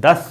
10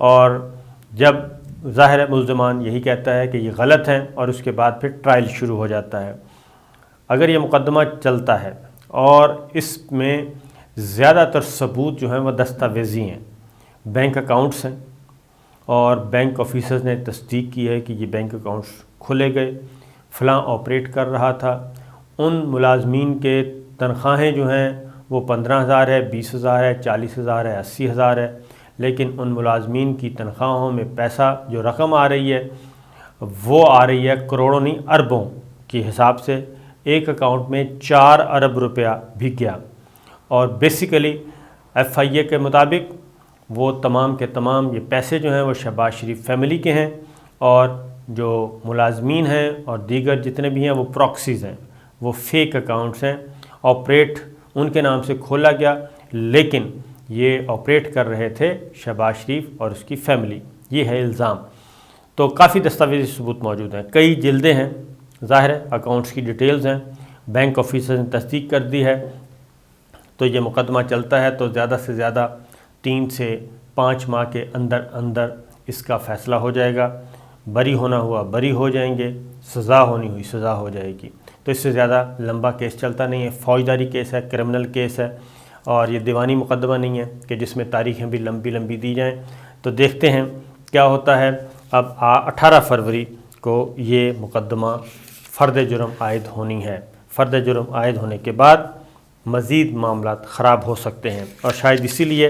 اور جب ظاہر ہے ملزمان یہی کہتا ہے کہ یہ غلط ہیں اور اس کے بعد پھر ٹرائل شروع ہو جاتا ہے۔ اگر یہ مقدمہ چلتا ہے اور اس میں زیادہ تر ثبوت جو ہیں وہ دستاویزی ہیں، بینک اکاؤنٹس ہیں اور بینک آفیسرز نے تصدیق کی ہے کہ یہ بینک اکاؤنٹس کھلے گئے، فلاں آپریٹ کر رہا تھا، ان ملازمین کے تنخواہیں جو ہیں وہ 15,000 ہے، 20,000 ہے، 40,000 ہے، 80,000 ہے، لیکن ان ملازمین کی تنخواہوں میں پیسہ جو رقم آ رہی ہے وہ آ رہی ہے کروڑوں نہیں اربوں کے حساب سے۔ ایک اکاؤنٹ میں 4 ارب روپیہ بھی گیا، اور بیسیکلی ایف آئی اے کے مطابق وہ تمام کے تمام یہ پیسے جو ہیں وہ شہباز شریف فیملی کے ہیں، اور جو ملازمین ہیں اور دیگر جتنے بھی ہیں وہ پراکسیز ہیں، وہ فیک اکاؤنٹس ہیں، آپریٹ ان کے نام سے کھولا گیا لیکن یہ آپریٹ کر رہے تھے شہباز شریف اور اس کی فیملی۔ یہ ہے الزام۔ تو کافی دستاویزی ثبوت موجود ہیں، کئی جلدیں ہیں، ظاہر ہے اکاؤنٹس کی ڈیٹیلز ہیں، بینک آفیسر نے تصدیق کر دی ہے۔ تو یہ مقدمہ چلتا ہے تو زیادہ سے زیادہ 3 سے 5 ماہ کے اندر اندر اس کا فیصلہ ہو جائے گا۔ بری ہونا ہوا بری ہو جائیں گے، سزا ہونی ہوئی سزا ہو جائے گی۔ تو اس سے زیادہ لمبا کیس چلتا نہیں ہے، فوجداری کیس ہے، کرمنل کیس ہے، اور یہ دیوانی مقدمہ نہیں ہے کہ جس میں تاریخیں بھی لمبی لمبی دی جائیں۔ تو دیکھتے ہیں کیا ہوتا ہے۔ اب 18 فروری کو یہ مقدمہ فرد جرم عائد ہونی ہے۔ فرد جرم عائد ہونے کے بعد مزید معاملات خراب ہو سکتے ہیں، اور شاید اسی لیے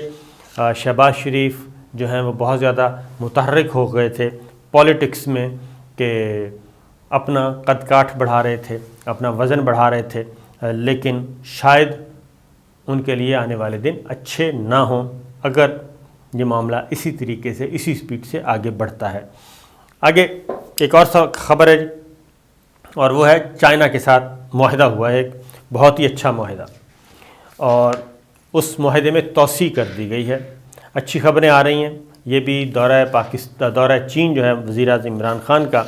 شہباز شریف جو ہیں وہ بہت زیادہ متحرک ہو گئے تھے پولیٹکس میں، کہ اپنا قد کاٹھ بڑھا رہے تھے، اپنا وزن بڑھا رہے تھے، لیکن شاید ان کے لیے آنے والے دن اچھے نہ ہوں اگر یہ معاملہ اسی طریقے سے اسی سپیڈ سے آگے بڑھتا ہے۔ آگے ایک اور خبر ہے اور وہ ہے چائنا کے ساتھ معاہدہ ہوا ہے، ایک بہت ہی اچھا معاہدہ، اور اس معاہدے میں توسیع کر دی گئی ہے۔ اچھی خبریں آ رہی ہیں۔ یہ بھی دورہ چین جو ہے وزیر اعظم عمران خان کا،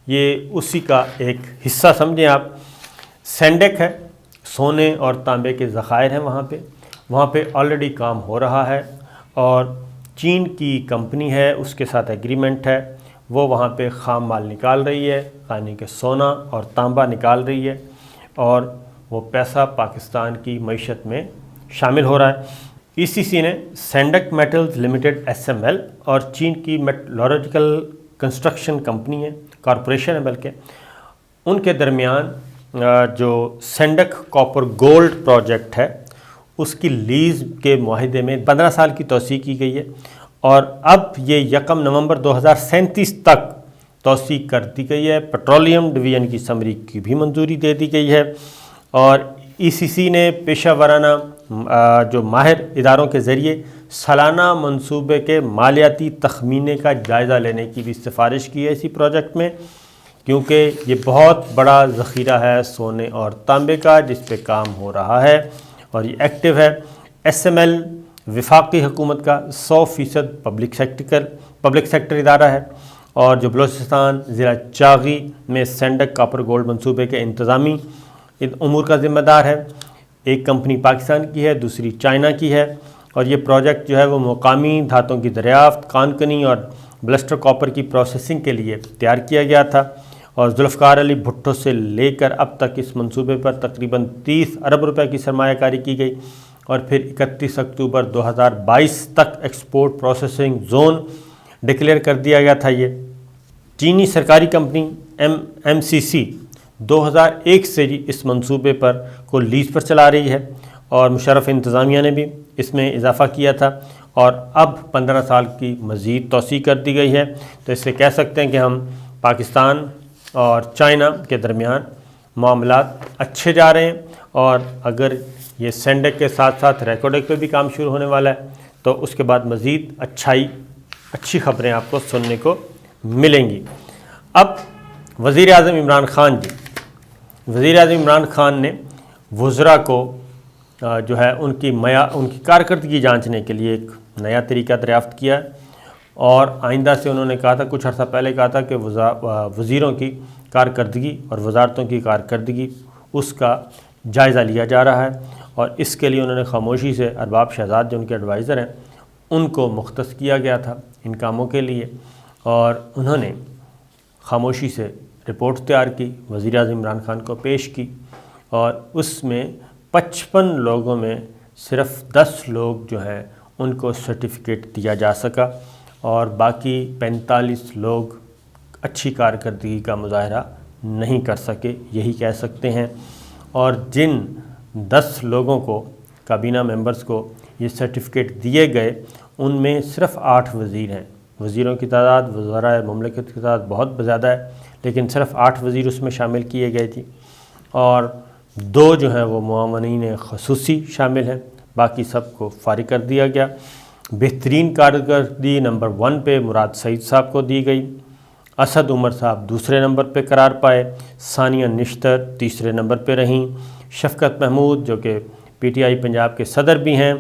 یہ اسی کا ایک حصہ سمجھیں آپ۔ سینڈک ہے، سونے اور تانبے کے ذخائر ہیں وہاں پہ آلریڈی کام ہو رہا ہے، اور چین کی کمپنی ہے اس کے ساتھ ایگریمنٹ ہے، وہ وہاں پہ خام مال نکال رہی ہے، یعنی کہ سونا اور تانبا نکال رہی ہے، اور وہ پیسہ پاکستان کی معیشت میں شامل ہو رہا ہے۔ ای سی سی نے Saindak metals limited S M L اور چین کی میٹالورجیکل کنسٹرکشن کمپنی ہے، کارپوریشن ہے بلکہ، ان کے درمیان جو سینڈک کاپر گولڈ پروجیکٹ ہے اس کی لیز کے معاہدے میں 15 سال کی توسیع کی گئی ہے، اور اب یہ 1 نومبر 2037 تک توسیع کر دی گئی ہے۔ پیٹرولیم ڈویژن کی سمری کی بھی منظوری دے دی گئی ہے، اور ای سی سی نے پیشہ ورانہ جو ماہر اداروں کے ذریعے سالانہ منصوبے کے مالیاتی تخمینے کا جائزہ لینے کی بھی سفارش کی ہے اسی پروجیکٹ میں، کیونکہ یہ بہت بڑا ذخیرہ ہے سونے اور تانبے کا جس پہ کام ہو رہا ہے اور یہ ایکٹیو ہے۔ ایس ایم ایل وفاقی حکومت کا 100% پبلک سیکٹر ادارہ ہے، اور جو بلوچستان ضلع چاغی میں سینڈک کاپر گولڈ منصوبے کے انتظامی امور کا ذمہ دار ہے۔ ایک کمپنی پاکستان کی ہے، دوسری چائنا کی ہے، اور یہ پروجیکٹ جو ہے وہ مقامی دھاتوں کی دریافت، کانکنی اور بلسٹر کاپر کی پروسیسنگ کے لیے تیار کیا گیا تھا، اور ذوالفقار علی بھٹو سے لے کر اب تک اس منصوبے پر تقریباً 30 ارب روپے کی سرمایہ کاری کی گئی، اور پھر 31 اکتوبر 2022 تک ایکسپورٹ پروسیسنگ زون ڈکلیئر کر دیا گیا تھا۔ یہ چینی سرکاری کمپنی ایم سی سی 2001 سے اس منصوبے پر کو لیز پر چلا رہی ہے، اور مشرف انتظامیہ نے بھی اس میں اضافہ کیا تھا، اور اب 15 سال کی مزید توسیع کر دی گئی ہے۔ تو اس سے کہہ سکتے ہیں کہ ہم پاکستان اور چائنا کے درمیان معاملات اچھے جا رہے ہیں، اور اگر یہ سینڈک کے ساتھ ساتھ ریکوڈک پہ بھی کام شروع ہونے والا ہے تو اس کے بعد مزید اچھی خبریں آپ کو سننے کو ملیں گی۔ اب وزیر اعظم عمران خان نے وزراء کو جو ہے ان کی کارکردگی جانچنے کے لیے ایک نیا طریقہ دریافت کیا ہے، اور آئندہ سے انہوں نے کہا تھا، کچھ عرصہ پہلے کہا تھا کہ وزیروں کی کارکردگی اور وزارتوں کی کارکردگی اس کا جائزہ لیا جا رہا ہے، اور اس کے لیے انہوں نے خاموشی سے ارباب شہزاد جو ان کے ایڈوائزر ہیں ان کو مختص کیا گیا تھا ان کاموں کے لیے، اور انہوں نے خاموشی سے رپورٹ تیار کی، وزیر اعظم عمران خان کو پیش کی، اور اس میں 55 لوگوں میں صرف 10 لوگ جو ہیں ان کو سرٹیفکیٹ دیا جا سکا، اور باقی 45 لوگ اچھی کارکردگی کا مظاہرہ نہیں کر سکے، یہی کہہ سکتے ہیں۔ اور جن 10 لوگوں کو، کابینہ ممبرز کو یہ سرٹیفکیٹ دیے گئے، ان میں صرف 8 وزیر ہیں۔ وزیروں کی تعداد، وزراء مملکت کی تعداد بہت زیادہ ہے، لیکن صرف 8 وزیر اس میں شامل کیے گئے تھے، اور 2 جو ہیں وہ معاونین خصوصی شامل ہیں، باقی سب کو فارغ کر دیا گیا۔ بہترین کارکردگی نمبر 1 پہ مراد سعید صاحب کو دی گئی، اسد عمر صاحب دوسرے نمبر پہ قرار پائے، ثانیہ نشتر تیسرے نمبر پہ رہیں، شفقت محمود جو کہ پی ٹی آئی پنجاب کے صدر بھی ہیں،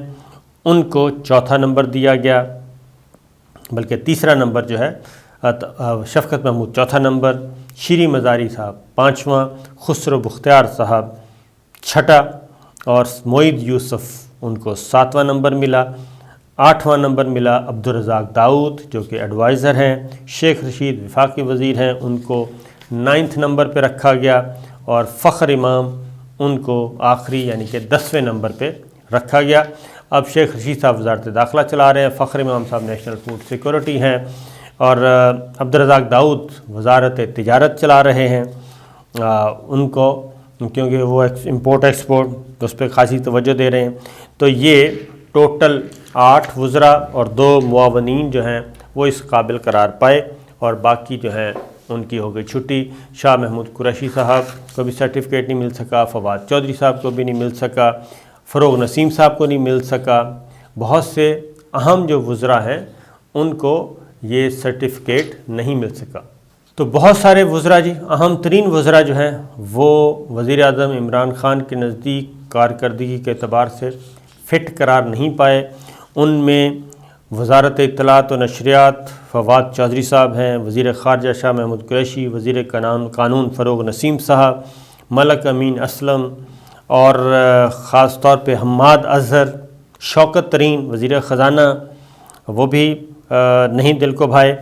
ان کو چوتھا نمبر دیا گیا، بلکہ تیسرا نمبر جو ہے شفقت محمود چوتھا نمبر، شیریں مزاری صاحب 5واں، خسرو بختیار صاحب 6ٹھا، اور معید یوسف ان کو 7واں نمبر ملا۔ 8واں نمبر ملا عبدالرزاق داؤد جو کہ ایڈوائزر ہیں، شیخ رشید وفاقی وزیر ہیں، ان کو 9 نمبر پہ رکھا گیا، اور فخر امام ان کو آخری یعنی کہ 10ویں نمبر پہ رکھا گیا۔ اب شیخ رشید صاحب وزارت داخلہ چلا رہے ہیں، فخر امام صاحب نیشنل فوڈ سیکورٹی ہیں، اور عبدالرزاق داؤد وزارت تجارت چلا رہے ہیں۔ ان کو کیونکہ وہ امپورٹ ایکسپورٹ اس پہ خاصی توجہ دے رہے ہیں، تو یہ ٹوٹل 8 وزراء اور 2 معاونین جو ہیں وہ اس قابل قرار پائے، اور باقی جو ہیں ان کی ہو گئی چھٹی۔ شاہ محمود قریشی صاحب کو بھی سرٹیفکیٹ نہیں مل سکا، فواد چودھری صاحب کو بھی نہیں مل سکا، فروغ نسیم صاحب کو نہیں مل سکا۔ بہت سے اہم جو وزراء ہیں ان کو یہ سرٹیفکیٹ نہیں مل سکا۔ تو بہت سارے وزراء جی، اہم ترین وزراء جو ہیں وہ وزیر اعظم عمران خان کے نزدیک کارکردگی کے اعتبار سے فٹ قرار نہیں پائے۔ ان میں وزارت اطلاعات و نشریات فواد چودھری صاحب ہیں، وزیر خارجہ شاہ محمود قریشی، وزیر قانون فروغ نسیم صاحب، ملک امین اسلم، اور خاص طور پہ حماد اظہر، شوکت ترین وزیر خزانہ وہ بھی نہیں دل کو بھائے،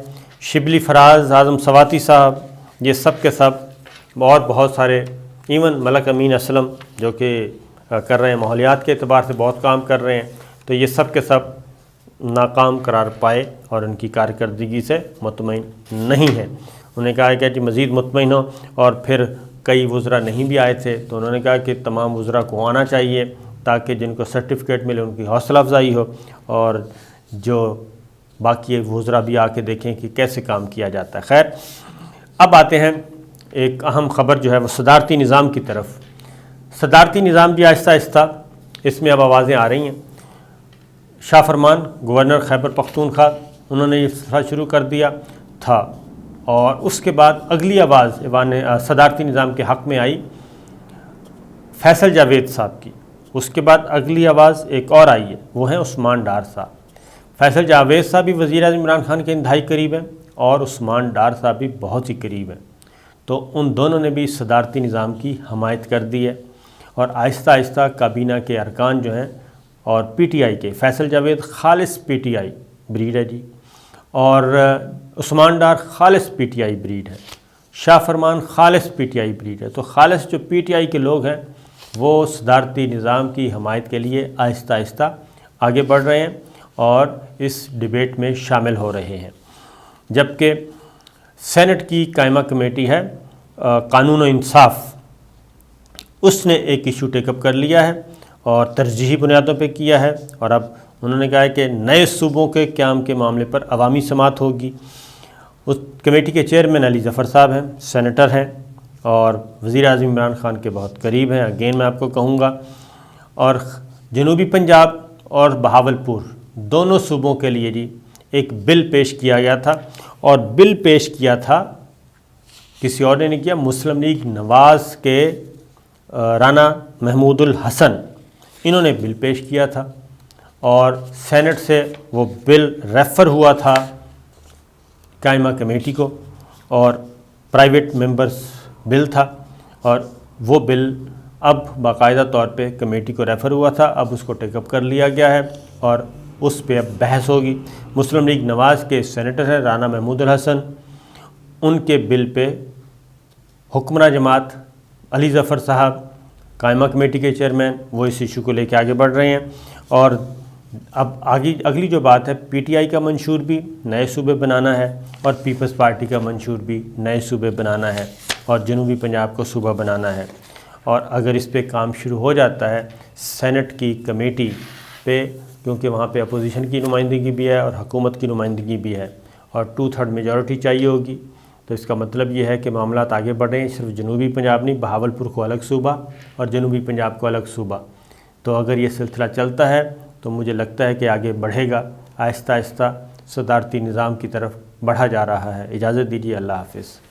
شبلی فراز اعظم سواتی صاحب، یہ سب کے سب، اور بہت سارے، ایون ملک امین اسلم جو کہ کر رہے ہیں ماحولیات کے اعتبار سے بہت کام کر رہے ہیں، تو یہ سب کے سب ناکام قرار پائے اور ان کی کارکردگی سے مطمئن نہیں ہیں۔ انہوں نے کہا کہ جی مزید مطمئن ہو، اور پھر کئی وزراء نہیں بھی آئے تھے تو انہوں نے کہا کہ تمام وزراء کو آنا چاہیے تاکہ جن کو سرٹیفکیٹ ملے ان کی حوصلہ افزائی ہو، اور جو باقی وزراء بھی آ کے دیکھیں کہ کیسے کام کیا جاتا ہے۔ خیر، اب آتے ہیں ایک اہم خبر جو ہے وہ صدارتی نظام کی طرف۔ صدارتی نظام بھی آہستہ آہستہ اس میں اب آوازیں آ رہی ہیں۔ شاہ فرمان گورنر خیبر پختونخوا انہوں نے یہ سلسلہ شروع کر دیا تھا، اور اس کے بعد اگلی آواز صدارتی نظام کے حق میں آئی فیصل جاوید صاحب کی۔ اس کے بعد اگلی آواز ایک اور آئی ہے، وہ ہیں عثمان ڈار صاحب۔ فیصل جاوید صاحب بھی وزیر اعظم عمران خان کے انتہائی قریب ہیں، اور عثمان ڈار صاحب بھی بہت ہی قریب ہیں، تو ان دونوں نے بھی صدارتی نظام کی حمایت کر دی ہے، اور آہستہ آہستہ کابینہ کے ارکان جو ہیں اور پی ٹی آئی کے، فیصل جاوید خالص پی ٹی آئی بریڈ ہے جی، اور عثمان ڈار خالص پی ٹی آئی بریڈ ہے، شاہ فرمان خالص پی ٹی آئی بریڈ ہے، تو خالص جو پی ٹی آئی کے لوگ ہیں وہ صدارتی نظام کی حمایت کے لیے آہستہ آہستہ آگے بڑھ رہے ہیں اور اس ڈیبیٹ میں شامل ہو رہے ہیں۔ جبکہ سینٹ کی قائمہ کمیٹی ہے قانون و انصاف، اس نے ایک ایشو ٹیک اپ کر لیا ہے اور ترجیحی بنیادوں پہ کیا ہے، اور اب انہوں نے کہا ہے کہ نئے صوبوں کے قیام کے معاملے پر عوامی سماعت ہوگی۔ اس کمیٹی کے چیئرمین علی ظفر صاحب ہیں، سینیٹر ہیں اور وزیر اعظم عمران خان کے بہت قریب ہیں، اگین میں آپ کو کہوں گا، اور جنوبی پنجاب اور بہاولپور دونوں صوبوں کے لیے جی ایک بل پیش کیا گیا تھا، اور بل پیش کیا تھا کسی اور نے نہیں کیا، مسلم لیگ نواز کے رانا محمود الحسن، انہوں نے بل پیش کیا تھا، اور سینٹ سے وہ بل ریفر ہوا تھا قائمہ کمیٹی کو، اور پرائیویٹ ممبرز بل تھا، اور وہ بل اب باقاعدہ طور پہ کمیٹی کو ریفر ہوا تھا، اب اس کو ٹیک اپ کر لیا گیا ہے، اور اس پہ اب بحث ہوگی۔ مسلم لیگ نواز کے سینیٹر ہیں رانا محمود الحسن، ان کے بل پہ حکمراں جماعت علی ظفر صاحب قائمہ کمیٹی کے چیئرمین وہ اس ایشو کو لے کے آگے بڑھ رہے ہیں۔ اور اب اگلی جو بات ہے، پی ٹی آئی کا منشور بھی نئے صوبے بنانا ہے اور پیپلز پارٹی کا منشور بھی نئے صوبے بنانا ہے اور جنوبی پنجاب کو صوبہ بنانا ہے۔ اور اگر اس پہ کام شروع ہو جاتا ہے سینٹ کی کمیٹی پہ، کیونکہ وہاں پہ اپوزیشن کی نمائندگی بھی ہے اور حکومت کی نمائندگی بھی ہے اور 2/3 میجورٹی چاہیے ہوگی، تو اس کا مطلب یہ ہے کہ معاملات آگے بڑھ رہے ہیں۔ صرف جنوبی پنجاب نہیں، بہاولپور کو الگ صوبہ اور جنوبی پنجاب کو الگ صوبہ۔ تو اگر یہ سلسلہ چلتا ہے تو مجھے لگتا ہے کہ آگے بڑھے گا، آہستہ آہستہ صدارتی نظام کی طرف بڑھا جا رہا ہے۔ اجازت دیجیے، اللہ حافظ۔